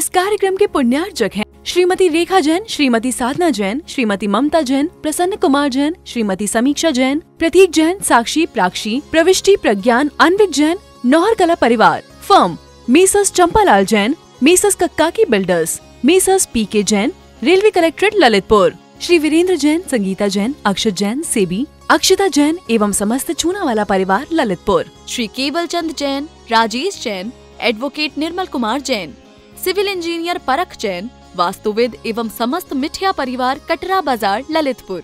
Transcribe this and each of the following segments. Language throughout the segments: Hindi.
इस कार्यक्रम के पुण्यार्चक हैं श्रीमती रेखा जैन, श्रीमती साधना जैन, श्रीमती ममता जैन, प्रसन्न कुमार जैन, श्रीमती समीक्षा जैन, प्रतीक जैन, साक्षी, प्राक्षी, प्रविष्टि, प्रज्ञान, अन्वित जैन, नौहर कला परिवार, firm Messrs Champalal Jain, Messrs Kakkaki builders, Messrs PK Jain, railway collectorate Lalitpur, Shri Virendra Jain, Sangeeta Jain, Akshat Jain, सेबी, अक्षिता जैन एवं समस्त चूनावाला परिवार Lalitpur, Shri Keval Chand Jain, Rajesh Jain, advocate Nirmal Kumar Jain, civil engineer Parakh Jain, वास्तुविद एवं समस्त मिठिया परिवार कटरा बाजार ललितपुर।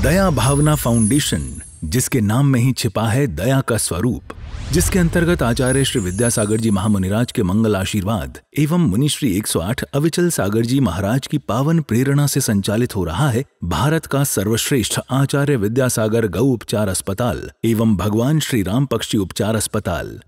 दया भावना फाउंडेशन, जिसके नाम में ही छिपा है दया का स्वरूप, जिसके अंतर्गत आचार्य श्री विद्यासागर जी महामुनिराज के मंगल आशीर्वाद एवं मुनिश्री 108 अविचल सागर जी महाराज की पावन प्रेरणा से संचालित हो रहा है भारत का सर्वश्रेष्ठ आचार्य विद्यासागर गौ उपचार अस्पताल एवं भगवान श्री राम पक्षी उपचार अस्पताल।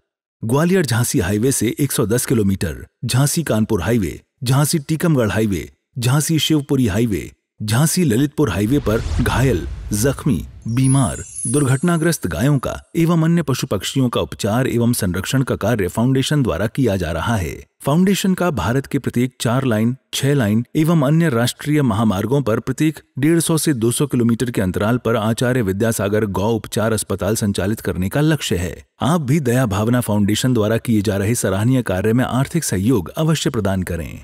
ग्वालियर झांसी हाईवे से 110 kilometre, Jhansi Kanpur highway, Jhansi Tikamgarh highway, Jhansi Shivpuri highway, Jhansi Lalitpur highway पर घायल, जख्मी, बीमार, दुर्घटनाग्रस्त गायों का एवं अन्य पशु पक्षियों का उपचार एवं संरक्षण का कार्य फाउंडेशन द्वारा किया जा रहा है। फाउंडेशन का भारत के प्रत्येक 4 लाइन, 6 लाइन एवं अन्य राष्ट्रीय महामार्गों पर प्रत्येक 150 से 200 किलोमीटर के अंतराल पर आचार्य विद्यासागर गौ उपचार अस्पताल संचालित करने का लक्ष्य है। आप भी दया भावना फाउंडेशन द्वारा किए जा रहे सराहनीय कार्य में आर्थिक सहयोग अवश्य प्रदान करें।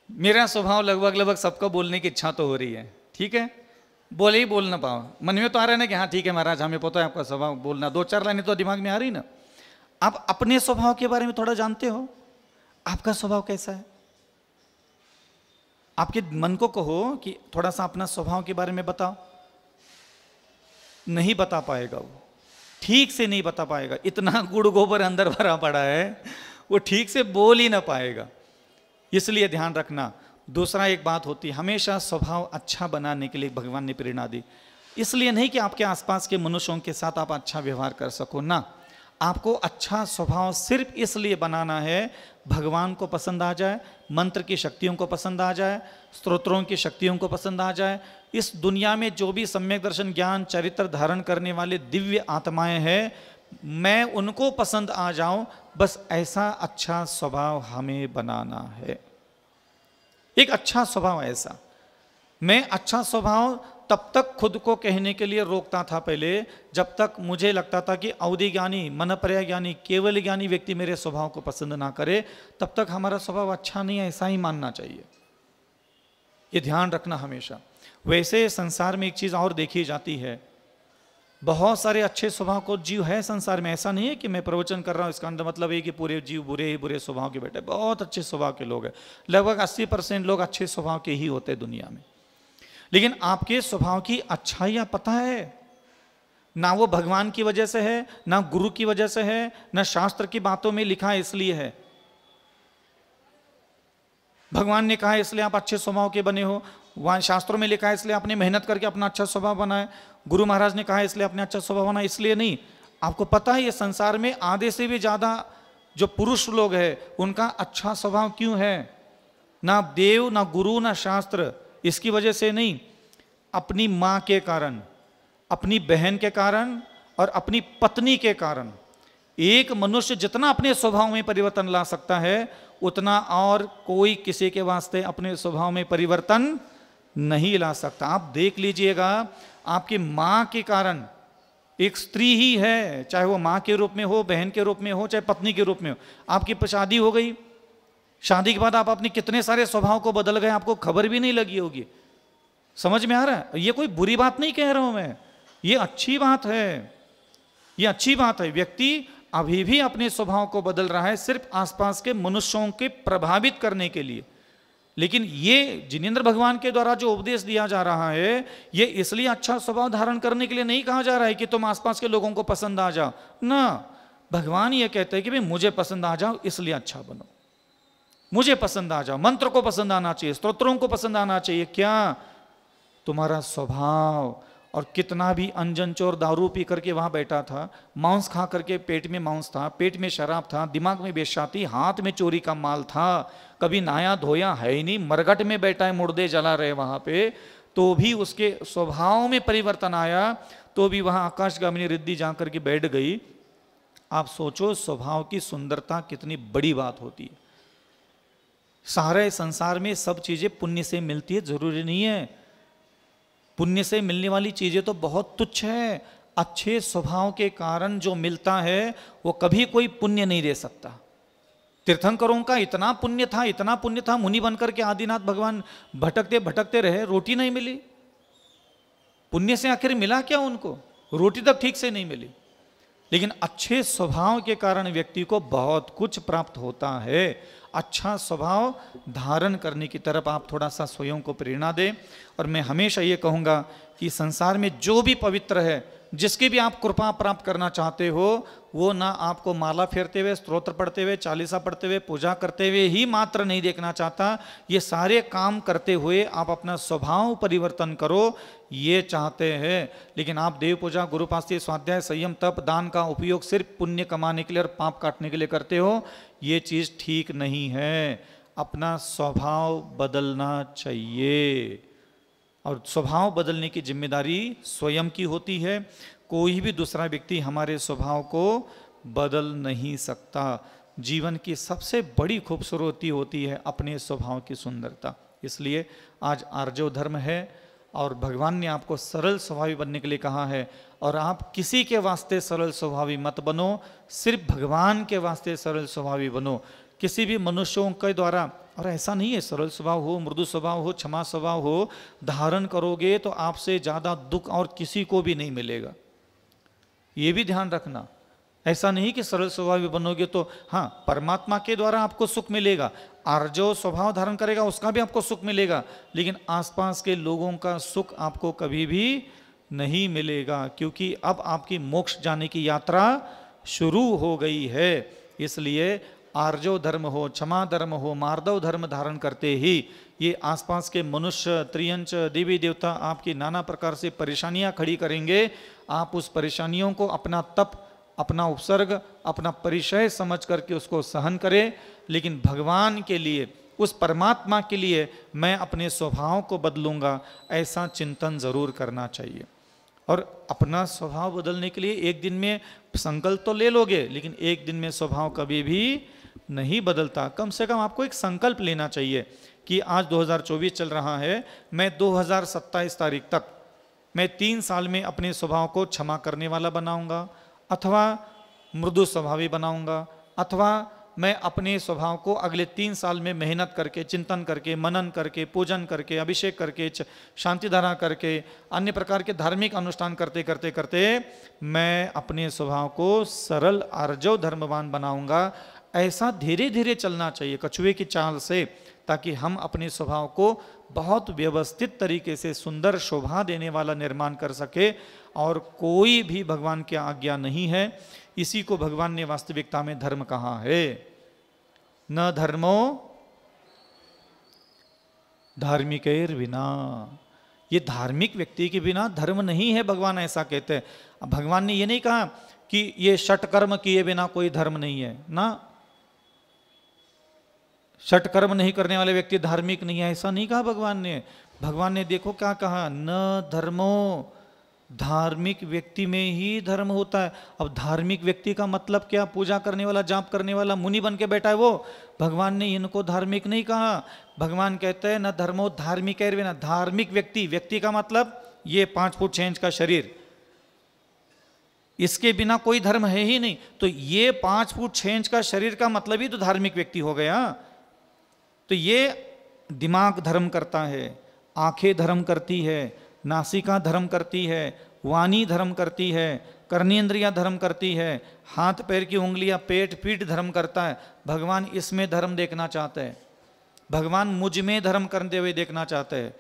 मेरा स्वभाव लगभग सबको बोलने की इच्छा तो हो रही है, ठीक है, बोले ही बोल ना पाओ, मन में तो आ रहा है ना कि हाँ ठीक है महाराज, हमें पता है आपका स्वभाव, बोलना 2-4 लाइनें तो दिमाग में आ रही ना। आप अपने स्वभाव के बारे में थोड़ा जानते हो, आपका स्वभाव कैसा है? आपके मन को कहो कि थोड़ा सा अपना स्वभाव के बारे में बताओ, नहीं बता पाएगा वो, ठीक से नहीं बता पाएगा, इतना गुड़ गोबर अंदर भरा पड़ा है, वो ठीक से बोल ही ना पाएगा। इसलिए ध्यान रखना। दूसरा एक बात होती है, हमेशा स्वभाव अच्छा बनाने के लिए भगवान ने प्रेरणा दी, इसलिए नहीं कि आपके आसपास के मनुष्यों के साथ आप अच्छा व्यवहार कर सको ना, आपको अच्छा स्वभाव सिर्फ इसलिए बनाना है भगवान को पसंद आ जाए, मंत्र की शक्तियों को पसंद आ जाए, स्तोत्रों की शक्तियों को पसंद आ जाए, इस दुनिया में जो भी सम्यक दर्शन ज्ञान चरित्र धारण करने वाले दिव्य आत्माएं हैं, मैं उनको पसंद आ जाऊं, बस ऐसा अच्छा स्वभाव हमें बनाना है। एक अच्छा स्वभाव ऐसा, मैं अच्छा स्वभाव तब तक खुद को कहने के लिए रोकता था पहले, जब तक मुझे लगता था कि अवधि ज्ञानी, मनपर्य ज्ञानी, केवल ज्ञानी व्यक्ति मेरे स्वभाव को पसंद ना करे, तब तक हमारा स्वभाव अच्छा नहीं है, ऐसा ही मानना चाहिए। ये ध्यान रखना हमेशा। वैसे संसार में एक चीज और देखी जाती है, बहुत सारे अच्छे स्वभाव को जीव है संसार में, ऐसा नहीं है कि मैं प्रवचन कर रहा हूँ इसका मतलब है कि पूरे जीव बुरे ही बुरे स्वभाव के बैठे, बहुत अच्छे स्वभाव के लोग हैं, लगभग 80% लोग अच्छे स्वभाव के ही होते हैं दुनिया में। लेकिन आपके स्वभाव की अच्छाइयाँ पता है ना, वो भगवान की वजह से है, ना गुरु की वजह से है, ना शास्त्र की बातों में लिखा है इसलिए है। भगवान ने कहा इसलिए आप अच्छे स्वभाव के बने हो, वहाँ शास्त्रों में लिखा है इसलिए आपने मेहनत करके अपना अच्छा स्वभाव बनाया, गुरु महाराज ने कहा इसलिए आपने अच्छा स्वभाव बनाया, इसलिए नहीं। आपको पता है ये संसार में आधे से भी ज़्यादा जो पुरुष लोग हैं उनका अच्छा स्वभाव क्यों है? ना देव, ना गुरु, ना शास्त्र, इसकी वजह से नहीं, अपनी माँ के कारण, अपनी बहन के कारण और अपनी पत्नी के कारण। एक मनुष्य जितना अपने स्वभाव में परिवर्तन ला सकता है, उतना और कोई किसी के वास्ते अपने स्वभाव में परिवर्तन नहीं ला सकता। आप देख लीजिएगा, आपकी माँ के कारण, एक स्त्री ही है, चाहे वो माँ के रूप में हो, बहन के रूप में हो, चाहे पत्नी के रूप में हो, आपकी शादी हो गई, शादी के बाद आप अपने कितने सारे स्वभाव को बदल गए, आपको खबर भी नहीं लगी होगी। समझ में आ रहा है? ये कोई बुरी बात नहीं कह रहा हूं मैं, ये अच्छी बात है, ये अच्छी बात है। व्यक्ति अभी भी अपने स्वभाव को बदल रहा है सिर्फ आसपास के मनुष्यों के प्रभावित करने के लिए। लेकिन ये जिनेंद्र भगवान के द्वारा जो उपदेश दिया जा रहा है, ये इसलिए अच्छा स्वभाव धारण करने के लिए नहीं कहा जा रहा है कि तुम आसपास के लोगों को पसंद आ जाओ ना। भगवान ये कहते हैं कि भाई मुझे पसंद आ जाओ, इसलिए अच्छा बनो। मुझे पसंद आ जाओ, मंत्र को पसंद आना चाहिए, स्तोत्रों को पसंद आना चाहिए। क्या? तुम्हारा स्वभाव। और कितना भी अंजन चोर दारू पी करके वहां बैठा था, मांस खा करके पेट में मांस था, पेट में शराब था, दिमाग में बेश्या थी, हाथ में चोरी का माल था, कभी नहाया धोया है ही नहीं, मरघट में बैठा है, मुर्दे जला रहे वहां पे, तो भी उसके स्वभाव में परिवर्तन आया, तो भी वहां आकाशगामिनी रिद्धि जा करके बैठ गई। आप सोचो स्वभाव की सुंदरता कितनी बड़ी बात होती है। सारे संसार में सब चीजें पुण्य से मिलती है, जरूरी नहीं है। पुण्य से मिलने वाली चीजें तो बहुत तुच्छ है। अच्छे स्वभाव के कारण जो मिलता है वो कभी कोई पुण्य नहीं दे सकता। तीर्थंकरों का इतना पुण्य था, इतना पुण्य था, मुनि बनकर के आदिनाथ भगवान भटकते भटकते रहे, रोटी नहीं मिली। पुण्य से आखिर मिला क्या उनको? रोटी तक ठीक से नहीं मिली। लेकिन अच्छे स्वभाव के कारण व्यक्ति को बहुत कुछ प्राप्त होता है। अच्छा स्वभाव धारण करने की तरफ आप थोड़ा सा स्वयं को प्रेरणा दें। और मैं हमेशा ये कहूँगा कि संसार में जो भी पवित्र है, जिसकी भी आप कृपा प्राप्त करना चाहते हो, वो ना आपको माला फेरते हुए, स्तोत्र पढ़ते हुए, चालीसा पढ़ते हुए, पूजा करते हुए ही मात्र नहीं देखना चाहता। ये सारे काम करते हुए आप अपना स्वभाव परिवर्तन करो, ये चाहते हैं। लेकिन आप देव पूजा, गुरुपास्ती, स्वाध्याय, संयम, तप, दान का उपयोग सिर्फ पुण्य कमाने के लिए और पाप काटने के लिए करते हो, ये चीज़ ठीक नहीं है। अपना स्वभाव बदलना चाहिए। और स्वभाव बदलने की जिम्मेदारी स्वयं की होती है। कोई भी दूसरा व्यक्ति हमारे स्वभाव को बदल नहीं सकता। जीवन की सबसे बड़ी खूबसूरती होती है अपने स्वभाव की सुंदरता। इसलिए आज आर्जव धर्म है और भगवान ने आपको सरल स्वभावी बनने के लिए कहा है। और आप किसी के वास्ते सरल स्वभावी मत बनो, सिर्फ भगवान के वास्ते सरल स्वभावी बनो। किसी भी मनुष्यों के द्वारा, और ऐसा नहीं है सरल स्वभाव हो, मृदु स्वभाव हो, क्षमा स्वभाव हो, धारण करोगे तो आपसे ज़्यादा दुख और किसी को भी नहीं मिलेगा। ये भी ध्यान रखना। ऐसा नहीं कि सरल स्वभावी बनोगे तो हाँ परमात्मा के द्वारा आपको सुख मिलेगा, और जो स्वभाव धारण करेगा उसका भी आपको सुख मिलेगा, लेकिन आसपास के लोगों का सुख आपको कभी भी नहीं मिलेगा, क्योंकि अब आपकी मोक्ष जाने की यात्रा शुरू हो गई है। इसलिए आर्जव धर्म हो, क्षमा धर्म हो, मार्दव धर्म धारण करते ही ये आसपास के मनुष्य, त्रियंच, देवी देवता आपकी नाना प्रकार से परेशानियां खड़ी करेंगे। आप उस परेशानियों को अपना तप, अपना उपसर्ग, अपना परिचय समझ करके उसको सहन करें। लेकिन भगवान के लिए, उस परमात्मा के लिए मैं अपने स्वभाव को बदलूंगा, ऐसा चिंतन जरूर करना चाहिए। और अपना स्वभाव बदलने के लिए एक दिन में संकल्प तो ले लोगे, लेकिन एक दिन में स्वभाव कभी भी नहीं बदलता। कम से कम आपको एक संकल्प लेना चाहिए कि आज 2024 चल रहा है, मैं 2027 तारीख तक मैं 3 साल में अपने स्वभाव को क्षमा करने वाला बनाऊंगा, अथवा मृदु स्वभावी बनाऊंगा, अथवा मैं अपने स्वभाव को अगले 3 साल में मेहनत करके, चिंतन करके, मनन करके, पूजन करके, अभिषेक करके, शांति धारा करके, अन्य प्रकार के धार्मिक अनुष्ठान करते करते करते मैं अपने स्वभाव को सरल आर्जव धर्मवान बनाऊंगा। ऐसा धीरे धीरे चलना चाहिए, कछुए की चाल से, ताकि हम अपने स्वभाव को बहुत व्यवस्थित तरीके से सुंदर शोभा देने वाला निर्माण कर सके। और कोई भी भगवान की आज्ञा नहीं है। इसी को भगवान ने वास्तविकता में धर्म कहा है। न धर्मो धार्मिकैर बिना, ये धार्मिक व्यक्ति के बिना धर्म नहीं है, भगवान ऐसा कहते हैं। भगवान ने ये नहीं कहा कि ये षटकर्म किए बिना कोई धर्म नहीं है ना, षटकर्म नहीं करने वाले व्यक्ति धार्मिक नहीं है, ऐसा नहीं कहा भगवान ने। भगवान ने देखो क्या कहा, न धर्मो, धार्मिक व्यक्ति में ही धर्म होता है। अब धार्मिक व्यक्ति का मतलब क्या? पूजा करने वाला, जाप करने वाला, मुनि बन के बैठा है वो। भगवान ने इनको धार्मिक नहीं कहा। भगवान कहते हैं न धर्मो धार्मिक है बिना। धार्मिक व्यक्ति, व्यक्ति का मतलब ये 5 फुट 6 इंच का शरीर, इसके बिना कोई धर्म है ही नहीं। तो ये 5 फुट 6 इंच का शरीर का मतलब ही तो धार्मिक व्यक्ति हो गया। तो ये दिमाग धर्म करता है, आंखें धर्म करती है, नासिका धर्म करती है, वाणी धर्म करती है, कर्णेंद्रियां धर्म करती है, हाथ पैर की उंगलियां, पेट पीठ धर्म करता है। भगवान इसमें धर्म देखना चाहते हैं, भगवान मुझ में धर्म करते हुए देखना चाहते हैं।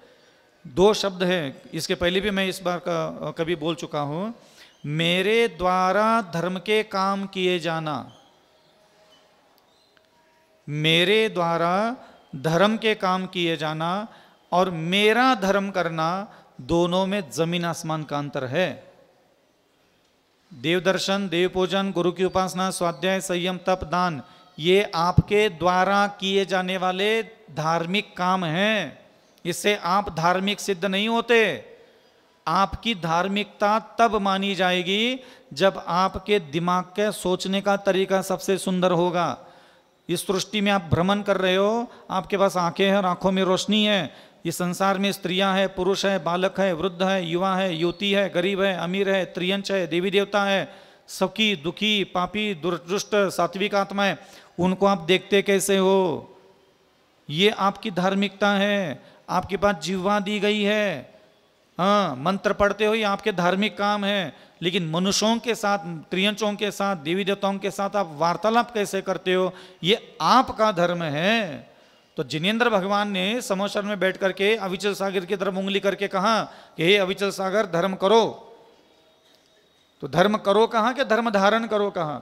2 शब्द हैं, इसके पहले भी मैं इस बार का कभी बोल चुका हूं, मेरे द्वारा धर्म के काम किए जाना। मेरे द्वारा धर्म के काम किए जाना और मेरा धर्म करना, दोनों में जमीन आसमान का अंतर है। देव दर्शन, देव पूजन, गुरु की उपासना, स्वाध्याय, संयम, तप, दान, ये आपके द्वारा किए जाने वाले धार्मिक काम हैं। इससे आप धार्मिक सिद्ध नहीं होते। आपकी धार्मिकता तब मानी जाएगी जब आपके दिमाग के सोचने का तरीका सबसे सुंदर होगा। इस सृष्टि में आप भ्रमण कर रहे हो, आपके पास आंखें हैं और आंखों में रोशनी है। इस संसार में स्त्रियां हैं, पुरुष है, बालक है, वृद्ध है, युवा है, युवती है, गरीब है, अमीर है, त्रियंच है, देवी देवता है, सबकी, दुखी, पापी, दुष्ट, सात्विक आत्माएं, उनको आप देखते कैसे हो? ये आपकी धार्मिकता है। आपके पास जिह्वा दी गई है, हाँ, मंत्र पढ़ते हो, ये आपके धार्मिक काम है। लेकिन मनुष्यों के साथ, त्रियंचों के साथ, देवी देवताओं के साथ आप वार्तालाप कैसे करते हो, ये आपका धर्म है। तो जिनेंद्र भगवान ने समोसर में बैठ करके अविचल सागर की तरफ उंगली करके कहा कि हे अविचल सागर, धर्म करो। तो धर्म करो कहा कि धर्म धारण करो कहा?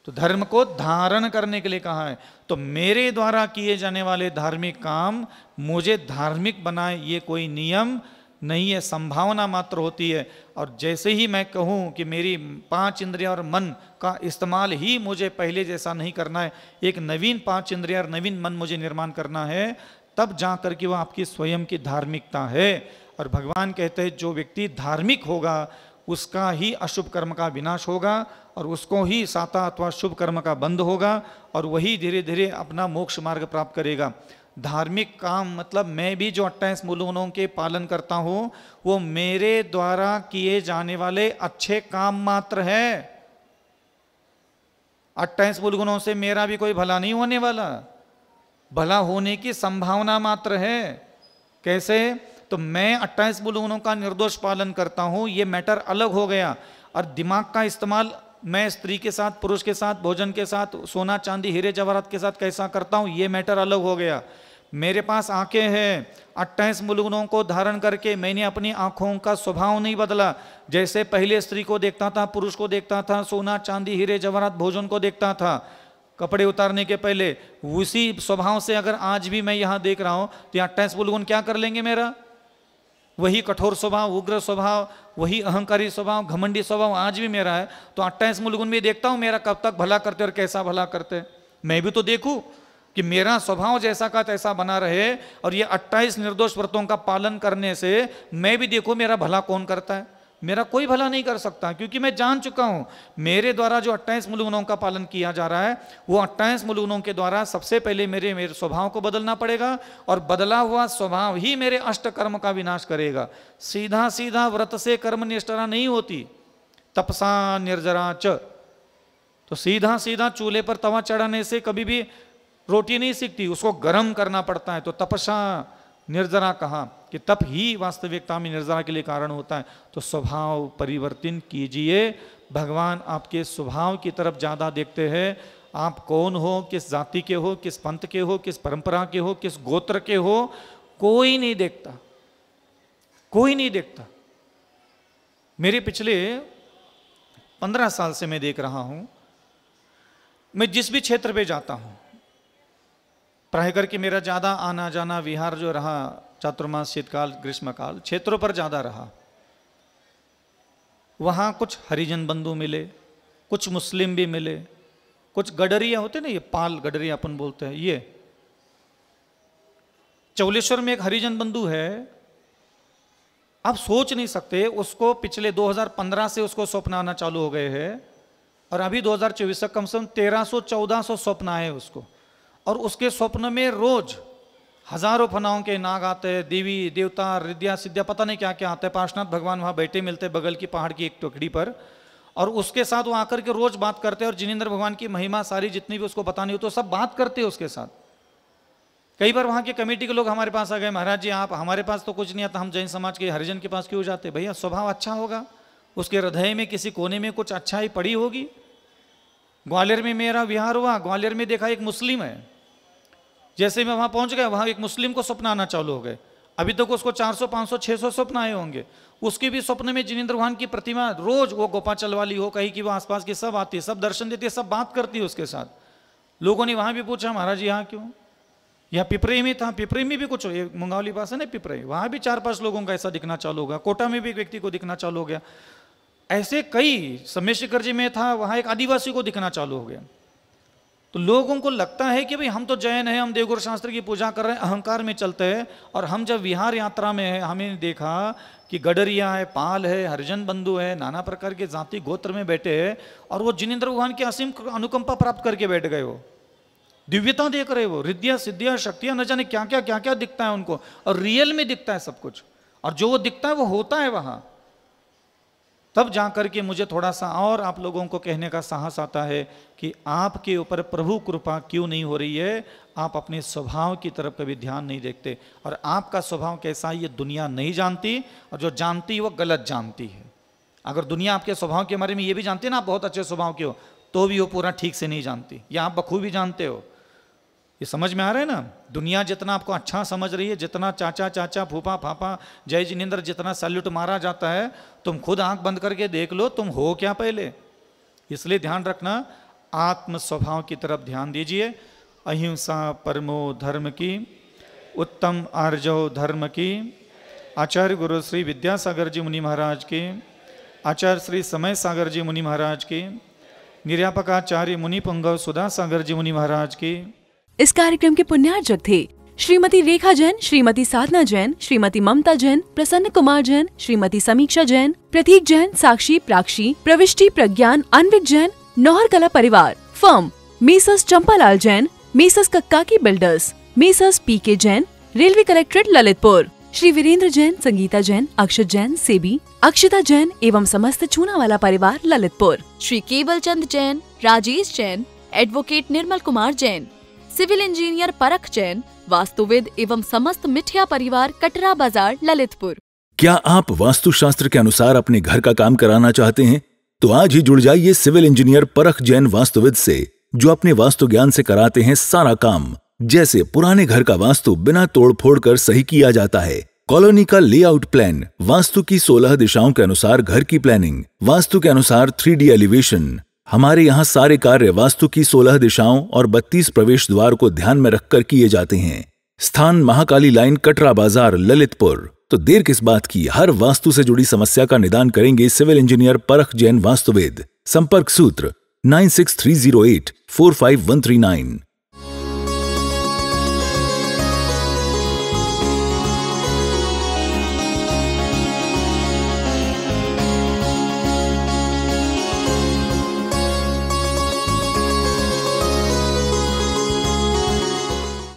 तो धर्म को धारण करने के लिए कहा है। तो मेरे द्वारा किए जाने वाले धार्मिक काम मुझे धार्मिक बनाए, ये कोई नियम नहीं है, संभावना मात्र होती है। और जैसे ही मैं कहूँ कि मेरी 5 इंद्रियां और मन का इस्तेमाल ही मुझे पहले जैसा नहीं करना है, एक नवीन 5 इंद्रियां और नवीन मन मुझे निर्माण करना है, तब जा कर के वह आपकी स्वयं की धार्मिकता है। और भगवान कहते हैं जो व्यक्ति धार्मिक होगा उसका ही अशुभ कर्म का विनाश होगा और उसको ही साता अथवा शुभ कर्म का बंध होगा और वही धीरे धीरे अपना मोक्ष मार्ग प्राप्त करेगा। धार्मिक काम मतलब मैं भी जो 28 मूल गुणों के पालन करता हूँ वो मेरे द्वारा किए जाने वाले अच्छे काम मात्र है। 28 मूल गुणों से मेरा भी कोई भला नहीं होने वाला, भला होने की संभावना मात्र है। कैसे? तो मैं 28 मूल गुणों का निर्दोष पालन करता हूँ, ये मैटर अलग हो गया। और दिमाग का इस्तेमाल मैं स्त्री के साथ, पुरुष के साथ, भोजन के साथ, सोना चांदी हीरे जवाहरात के साथ कैसा करता हूँ, ये मैटर अलग हो गया। मेरे पास आंखें हैं, 28 मूल गुणों को धारण करके मैंने अपनी आंखों का स्वभाव नहीं बदला। जैसे पहले स्त्री को देखता था, पुरुष को देखता था, सोना चांदी हीरे जवाहरात भोजन को देखता था कपड़े उतारने के पहले, उसी स्वभाव से अगर आज भी मैं यहाँ देख रहा हूँ तो 28 मूल गुण क्या कर लेंगे मेरा? वही कठोर स्वभाव, उग्र स्वभाव, वही अहंकारी स्वभाव, घमंडी स्वभाव आज भी मेरा है। तो 28 मूल गुण भी देखता हूँ मेरा कब तक भला करते और कैसा भला करते। मैं भी तो देखूँ कि मेरा स्वभाव जैसा का तैसा बना रहे और ये 28 निर्दोष व्रतों का पालन करने से मैं भी देखूँ मेरा भला कौन करता है। मेरा कोई भला नहीं कर सकता क्योंकि मैं जान चुका हूँ मेरे द्वारा जो 28 मूल गुणों का पालन किया जा रहा है वो 28 मूल गुणों के द्वारा सबसे पहले मेरे स्वभाव को बदलना पड़ेगा और बदला हुआ स्वभाव ही मेरे अष्ट कर्म का विनाश करेगा। सीधा सीधा व्रत से कर्म निष्ठा नहीं होती, तपसा निर्जरा च। तो सीधा सीधा चूल्हे पर तवा चढ़ाने से कभी भी रोटी नहीं सीखती, उसको गर्म करना पड़ता है। तो तपसा निर्जरा कहा कि तप ही वास्तविकता में निर्जरा के लिए कारण होता है। तो स्वभाव परिवर्तन कीजिए। भगवान आपके स्वभाव की तरफ ज़्यादा देखते हैं। आप कौन हो, किस जाति के हो, किस पंथ के हो, किस परंपरा के हो, किस गोत्र के हो, कोई नहीं देखता, कोई नहीं देखता। मेरे पिछले 15 साल से मैं देख रहा हूं, मैं जिस भी क्षेत्र पे जाता हूं, प्राय करके मेरा ज़्यादा आना जाना विहार जो रहा चातुर्मास, शीतकाल, ग्रीष्मकाल क्षेत्रों पर ज़्यादा रहा। वहाँ कुछ हरिजन बंधु मिले, कुछ मुस्लिम भी मिले, कुछ गडरिया होते ना, ये पाल गडरिया अपन बोलते हैं। ये चौलेश्वर में एक हरिजन बंधु है, आप सोच नहीं सकते, उसको पिछले 2015 से उसको स्वप्न आना चालू हो गए हैं और अभी 2024 तक कम से कम 1300-1400 स्वप्न आए उसको। और उसके स्वप्न में रोज हजारों फनाओं के नाग आते हैं, देवी देवता रिद्या सिद्धिया पता नहीं क्या क्या आता है। पार्श्वनाथ भगवान वहाँ बैठे मिलते बगल की पहाड़ की एक टुकड़ी पर और उसके साथ वो आकर के रोज बात करते हैं और जिनेंद्र भगवान की महिमा सारी जितनी भी उसको बतानी हो तो सब बात करते हैं उसके साथ। कई बार वहाँ के कमेटी के लोग हमारे पास आ गए, महाराज जी आप हमारे पास तो कुछ नहीं आता, हम जैन समाज के हरिजन के पास क्यों जाते? भैया स्वभाव अच्छा होगा, उसके हृदय में किसी कोने में कुछ अच्छाई पड़ी होगी। ग्वालियर में मेरा विहार हुआ, ग्वालियर में देखा एक मुस्लिम है, जैसे मैं वहां पहुंच गया वहां एक मुस्लिम को स्वप्न आना चालू हो गए। अभी तक उसको 400, 500, 600 स्वप्न आए होंगे। उसके भी स्वप्न में जिनेंद्र भगवान की प्रतिमा रोज, वो गोपाचल वाली हो कहीं की, वो आसपास की सब आती है, सब दर्शन देती है, सब बात करती है उसके साथ। लोगों ने वहां भी पूछा महाराज यहाँ क्यों, या पिपरे में था, पिपरे में भी कुछ, ये मुंगावली पास है ना पिपरे, वहां भी 4-5 लोगों का ऐसा दिखना चालू हो गया, कोटा में भी एक व्यक्ति को दिखना चालू हो गया, ऐसे कई, सम्मेशिखर जी में था, वहां एक आदिवासी को दिखना चालू हो गया। तो लोगों को लगता है कि भाई हम तो जैन हैं, हम देवगुरु शास्त्र की पूजा कर रहे हैं, अहंकार में चलते हैं। और हम जब विहार यात्रा में है, हमें देखा कि गडरिया है, पाल है, हरिजन बंधु है, नाना प्रकार के जाति गोत्र में बैठे हैं, और वो जिनेंद्र भगवान की असीम अनुकंपा प्राप्त करके बैठ गए, वो दिव्यता देख रहे, वो रिद्धियाँ सिद्धियाँ शक्तियाँ न जाने क्या क्या दिखता है उनको, और रियल में दिखता है सब कुछ, और जो वो दिखता है वो होता है वहाँ। तब जाकर के मुझे थोड़ा सा और आप लोगों को कहने का साहस आता है कि आपके ऊपर प्रभु कृपा क्यों नहीं हो रही है, आप अपने स्वभाव की तरफ कभी ध्यान नहीं देखते, और आपका स्वभाव कैसा है ये दुनिया नहीं जानती, और जो जानती है वो गलत जानती है। अगर दुनिया आपके स्वभाव के बारे में ये भी जानती है ना आप बहुत अच्छे स्वभाव के हो, तो भी वो पूरा ठीक से नहीं जानती, या आप बखूबी जानते हो। ये समझ में आ रहा है ना, दुनिया जितना आपको अच्छा समझ रही है, जितना चाचा चाचा फूफा फाफा जय जिनेंद्र जितना सैल्यूट मारा जाता है, तुम खुद आंख बंद करके देख लो तुम हो क्या पहले। इसलिए ध्यान रखना, आत्म स्वभाव की तरफ ध्यान दीजिए। अहिंसा परमो धर्म की, उत्तम आर्जव धर्म की। आचार्य गुरु श्री विद्यासागर जी मुनि महाराज की, आचार्य श्री समय सागर जी मुनि महाराज की, निर्यापकाचार्य मुनि पुंगव सुधा सागर जी मुनि महाराज की। इस कार्यक्रम के पुण्यार्चक थे श्रीमती रेखा जैन, श्रीमती साधना जैन, श्रीमती ममता जैन, प्रसन्न कुमार जैन, श्रीमती समीक्षा जैन, प्रतीक जैन, साक्षी प्राक्षी, प्रविष्टि प्रज्ञान, अन्विक जैन, नौहर कला परिवार, firm Messrs Champalal Jain, Messrs Kakkaki builders, Messrs PK Jain, railway collectorate Lalitpur, Shri Virendra Jain, Sangeeta Jain, Akshat Jain, सेबी, अक्षता जैन एवं समस्त चूनावाला परिवार Lalitpur, Shri Keval Chand Jain, Rajesh Jain, advocate Nirmal Kumar Jain, civil engineer Parakh Jain, वास्तुविद एवं समस्त मिठिया परिवार कटरा बाजार ललितपुर। क्या आप वास्तुशास्त्र के अनुसार अपने घर का काम कराना चाहते हैं? तो आज ही जुड़ जाइए सिविल इंजीनियर परख जैन वास्तुविद से, जो अपने वास्तु ज्ञान से कराते हैं सारा काम। जैसे पुराने घर का वास्तु बिना तोड़ फोड़ कर सही किया जाता है, कॉलोनी का लेआउट प्लान, वास्तु की 16 दिशाओं के अनुसार घर की प्लानिंग, वास्तु के अनुसार 3D एलिवेशन। हमारे यहाँ सारे कार्य वास्तु की 16 दिशाओं और 32 प्रवेश द्वार को ध्यान में रखकर किए जाते हैं। स्थान महाकाली लाइन, कटरा बाजार, ललितपुर। तो देर किस बात की, हर वास्तु से जुड़ी समस्या का निदान करेंगे सिविल इंजीनियर परख जैन वास्तुवेद। संपर्क सूत्र 9630845139।